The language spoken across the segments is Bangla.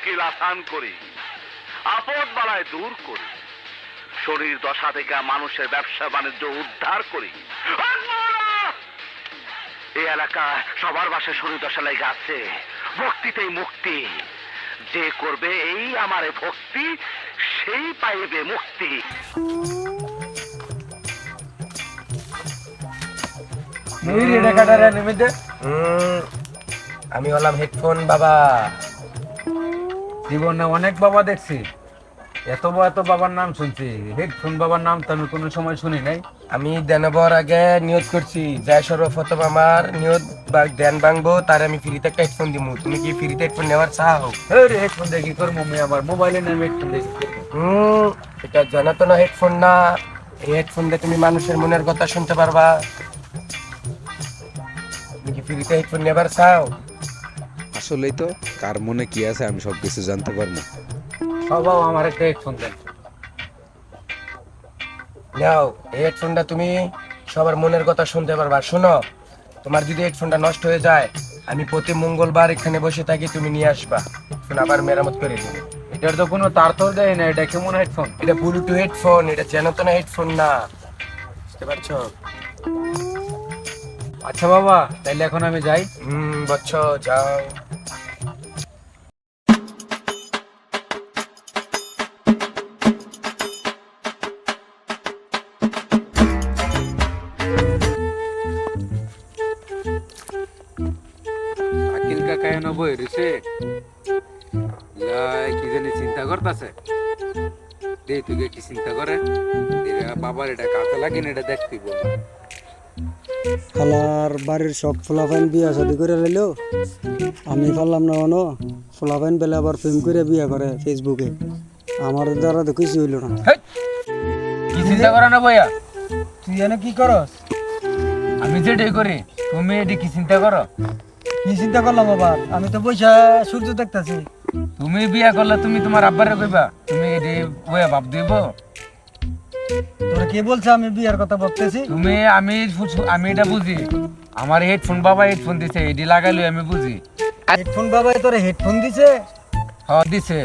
মুশকিল আসান করি, আপদ বালায় দূর করি, শরীর দশা থেকে মানুষের ব্যবসা বাণিজ্য উদ্ধার করি। এই এলাকায় সবার বাসায় শরীর দশা লেগে আছে, ভক্তিতেই মুক্তি। যে করবে এই আমারে ভক্তি, সেই পাইবে মুক্তি। আমি হলাম হেডফোন বাবা। জীবনে অনেক বাবা দেখছি, এত বাবার নাম শুনছি, হেডফোন বাবার নাম তো আমি কোনো সময় শুনি নাই। আমি দেনবর আগে নিয়োগ করছি, যাই সর্বপ্রথম আমার নিয়োগ ধ্যান ভাঙবো তার আমি ফ্রিতে একটা হেডফোন দিব। তুমি কি ফ্রিতে হেডফোন নেওয়ার চাও? হেডফোন দেখি তোর মম্মি আমার মোবাইলে নামে হেডফোন দেখি। এটা জনাতন হেডফোন না। এই হেডফোন দিয়ে তুমি মানুষের মনের কথা শুনতে পারবা। তুমি কি ফ্রিতে হেডফোন নেবার চাও? আসলেই তো কার মনে কি আছে আমি সবকিছু জানতে পারবো। সবাও আমার একটা হেডফোন দেন। নাও, এই হেডফোনটা তুমি সবার মনের কথা শুনতে পারবা। শোনো, তোমার যদি হেডফোনটা নষ্ট হয়ে যায়, আমি প্রতি মঙ্গলবার এখানে বসে থাকি, তুমি নিয়ে আসবা, ফোন আবার মেরামত করে দেবো। এটার তো কোনো তার তোর দেয় না, এটা কেমন হেডফোন? এটা ব্লুটুথ হেডফোন, এটা চেনতনা হেডফোন না, বুঝতে পারছো? আচ্ছা বাবা, তাইলে এখন আমি যাই। বচ্চ যাও। আকিল কাকা এনে বই রয়েছে, কি জানি চিন্তা করতেছে। দে তুই কি চিন্তা করে বাবার এটা কাজে লাগে না, এটা দেখতে বল। খালার বাড়ির সব ফোলাফাইন বিয়া শাদি করে লইলো, আমি পারলাম না কোনো। ফোলাফাইন পেলে আবার প্রেম করে বিয়া করে ফেসবুকে, আমার দ্বারা তো কিছু হইল না। কি চিন্তা করে না বইয়া? তুই এনে কি করস? আমি যেটাই করি, তুমি এটি কি চিন্তা করো? কি চিন্তা করলাম আবার? আমি তো পয়সা সূর্য দেখতেছি। তুমি বিয়া করলে তুমি তোমার আব্বারে কইবা তুমি এটি বইয়া ভাব দিব। তোরা কে বলছে আমি বিয়ার কথা ভাবতেছি? তুমি আমি এটা বুঝি, আমার হেডফোন বাবা হেডফোন দিছে, এটি লাগাইলো আমি বুঝি। হেডফোন বাবাই তোরে হেডফোন দিছে? হ দিছে।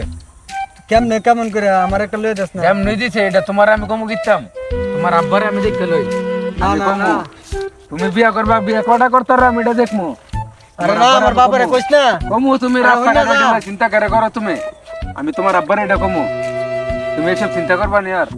কেমনে কেমন করে আমার একটা লয়ে যাস না? এমনি দিছে, এটা তোমার আমি কমু কিতাম, তোমার আব্বারে আমি দেখতে লই। না আমি না কমু, না, তুমি বিয়া করবা, বিয়া কটা করতার আমি এটা দেখমু। আরে না, আমার বাবারে কইস না। কমু, তুমি আরে রাস্তা হইনা যা। চিন্তা করে করো তুমি। আমি তোমার আব্বারে এটা কমু, তুমি এসব চিন্তা করবা না আর।